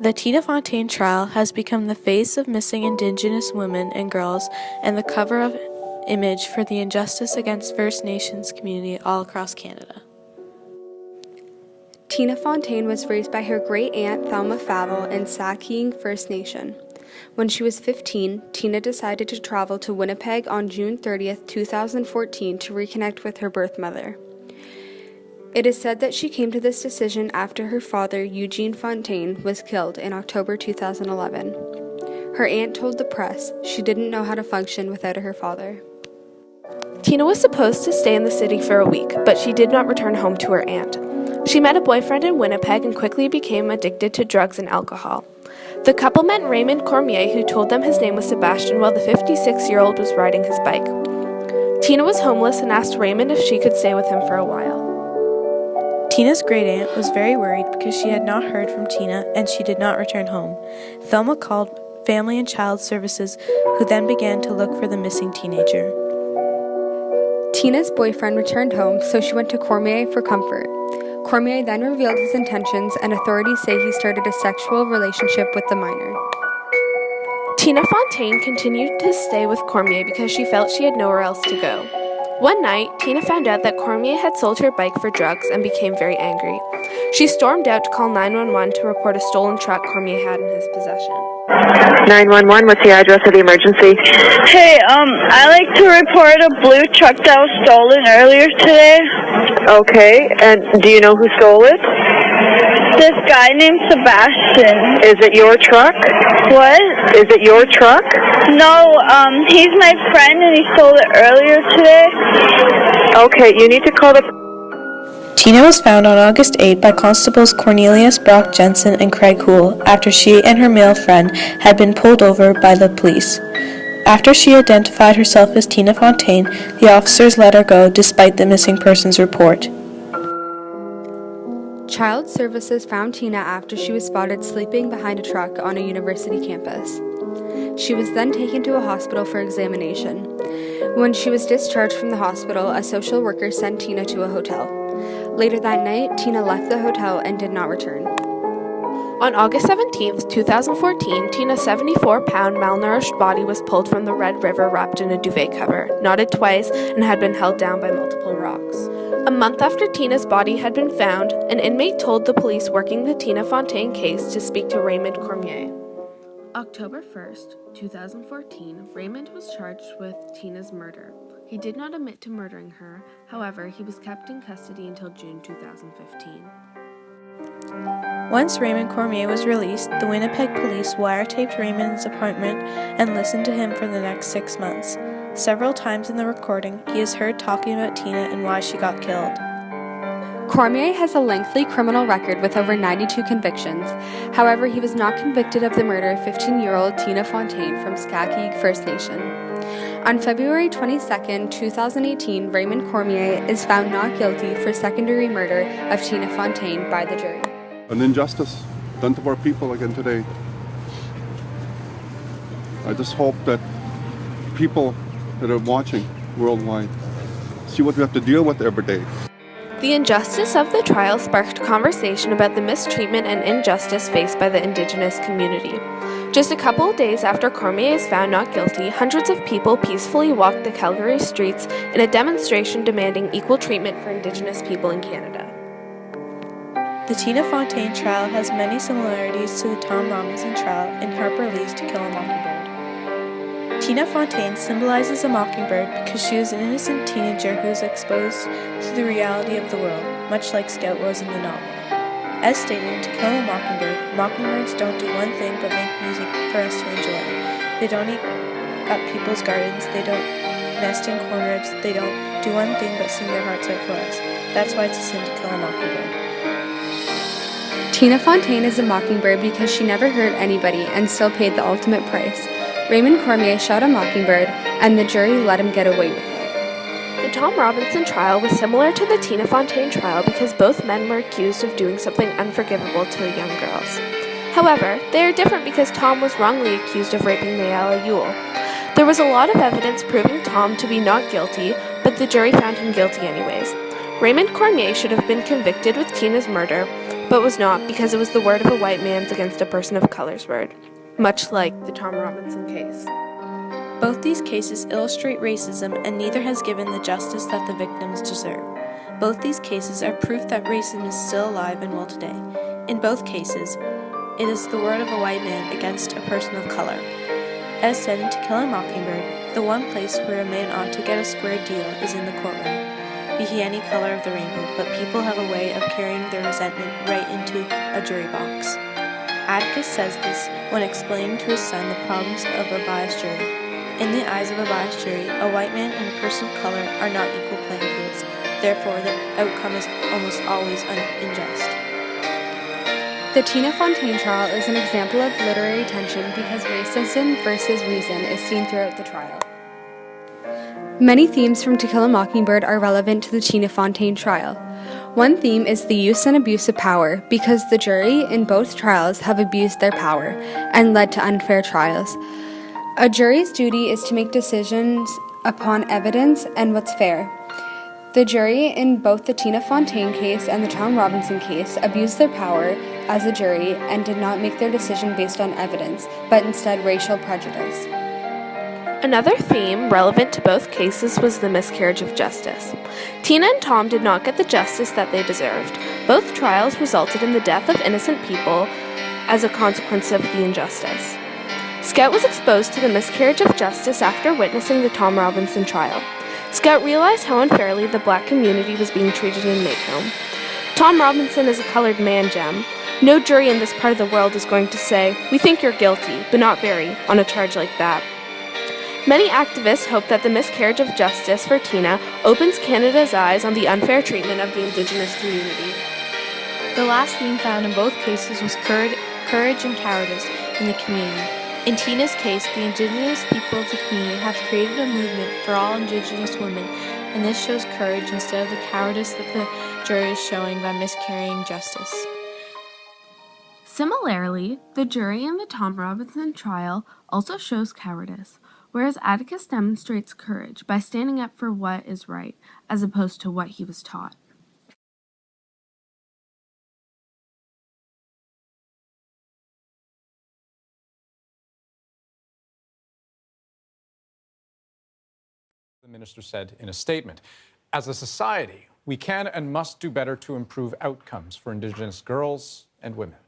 The Tina Fontaine trial has become the face of missing Indigenous women and girls and the cover of image for the injustice against First Nations community all across Canada. Tina Fontaine was raised by her great-aunt Thelma Favell in Sakeeng First Nation. When she was 15, Tina decided to travel to Winnipeg on June 30, 2014 to reconnect with her birth mother. It is said that she came to this decision after her father, Eugene Fontaine, was killed in October 2011. Her aunt told the press she didn't know how to function without her father. Tina was supposed to stay in the city for a week, but she did not return home to her aunt. She met a boyfriend in Winnipeg and quickly became addicted to drugs and alcohol. The couple met Raymond Cormier, who told them his name was Sebastian while the 56-year-old was riding his bike. Tina was homeless and asked Raymond if she could stay with him for a while. Tina's great-aunt was very worried because she had not heard from Tina and she did not return home. Thelma called Family and Child Services, who then began to look for the missing teenager. Tina's boyfriend returned home, so she went to Cormier for comfort. Cormier then revealed his intentions, and authorities say he started a sexual relationship with the minor. Tina Fontaine continued to stay with Cormier because she felt she had nowhere else to go. One night, Tina found out that Cormier had sold her bike for drugs and became very angry. She stormed out to call 911 to report a stolen truck Cormier had in his possession. 911, what's the address of the emergency? Hey, I'd like to report a blue truck that was stolen earlier today. Okay, and do you know who stole it? This guy named Sebastian. Is it your truck? What? Is it your truck? No, he's my friend and he stole it earlier today. Okay, you need to call the... Tina was found on August 8 by Constables Cornelius Brock Jensen and Craig Houle after she and her male friend had been pulled over by the police. After she identified herself as Tina Fontaine, the officers let her go despite the missing persons report. Child Services found Tina after she was spotted sleeping behind a truck on a university campus. She was then taken to a hospital for examination. When she was discharged from the hospital, a social worker sent Tina to a hotel. Later that night, Tina left the hotel and did not return. On August 17, 2014, Tina's 74-pound malnourished body was pulled from the Red River wrapped in a duvet cover, knotted twice, and had been held down by multiple rocks. A month after Tina's body had been found, an inmate told the police working the Tina Fontaine case to speak to Raymond Cormier. October 1, 2014, Raymond was charged with Tina's murder. He did not admit to murdering her, however, he was kept in custody until June 2015. Once Raymond Cormier was released, the Winnipeg police wiretapped Raymond's apartment and listened to him for the next 6 months. Several times in the recording, he is heard talking about Tina and why she got killed. Cormier has a lengthy criminal record with over 92 convictions. However, he was not convicted of the murder of 15-year-old Tina Fontaine from Sakeeng First Nation. On February 22, 2018, Raymond Cormier is found not guilty for second-degree murder of Tina Fontaine by the jury. An injustice done to our people again today. I just hope that people that are watching worldwide see what we have to deal with every day. The injustice of the trial sparked conversation about the mistreatment and injustice faced by the Indigenous community. Just a couple of days after Cormier is found not guilty, hundreds of people peacefully walked the Calgary streets in a demonstration demanding equal treatment for Indigenous people in Canada. The Tina Fontaine trial has many similarities to the Tom Robinson trial in Harper Lee's To Kill a Mockingbird. Tina Fontaine symbolizes a mockingbird because she was an innocent teenager who was exposed to the reality of the world, much like Scout was in the novel. As stated in To Kill a Mockingbird, mockingbirds don't do one thing but make music for us to enjoy. They don't eat up people's gardens, they don't nest in corn ribs, they don't do one thing but sing their hearts out for us. That's why it's a sin to kill a mockingbird. Tina Fontaine is a mockingbird because she never hurt anybody and still paid the ultimate price. Raymond Cormier shot a mockingbird, and the jury let him get away with it. The Tom Robinson trial was similar to the Tina Fontaine trial because both men were accused of doing something unforgivable to young girls. However, they are different because Tom was wrongly accused of raping Mayala Ewell. There was a lot of evidence proving Tom to be not guilty, but the jury found him guilty anyways. Raymond Cormier should have been convicted with Tina's murder, but was not because it was the word of a white man's against a person of color's word, much like the Tom Robinson case. Both these cases illustrate racism, and neither has given the justice that the victims deserve. Both these cases are proof that racism is still alive and well today. In both cases, it is the word of a white man against a person of color. As said in To Kill a Mockingbird, the one place where a man ought to get a square deal is in the courtroom, be he any color of the rainbow, but people have a way of carrying their resentment right into a jury box. Atticus says this when explaining to his son the problems of a biased jury. In the eyes of a biased jury, a white man and a person of color are not equal playing fields. Therefore, the outcome is almost always unjust. The Tina Fontaine trial is an example of literary tension because racism versus reason is seen throughout the trial. Many themes from To Kill a Mockingbird are relevant to the Tina Fontaine trial. One theme is the use and abuse of power because the jury in both trials have abused their power and led to unfair trials. A jury's duty is to make decisions upon evidence and what's fair. The jury in both the Tina Fontaine case and the Tom Robinson case abused their power as a jury and did not make their decision based on evidence, but instead racial prejudice. Another theme relevant to both cases was the miscarriage of justice. Tina and Tom did not get the justice that they deserved. Both trials resulted in the death of innocent people as a consequence of the injustice. Scout was exposed to the miscarriage of justice after witnessing the Tom Robinson trial. Scout realized how unfairly the black community was being treated in Macomb. Tom Robinson is a colored man, Jem. No jury in this part of the world is going to say, "We think you're guilty, but not very," on a charge like that. Many activists hope that the miscarriage of justice for Tina opens Canada's eyes on the unfair treatment of the Indigenous community. The last theme found in both cases was courage and cowardice in the community. In Tina's case, the Indigenous people of the community have created a movement for all Indigenous women, and this shows courage instead of the cowardice that the jury is showing by miscarrying justice. Similarly, the jury in the Tom Robinson trial also shows cowardice, whereas Atticus demonstrates courage by standing up for what is right, as opposed to what he was taught. The minister said in a statement, "As a society, we can and must do better to improve outcomes for Indigenous girls and women."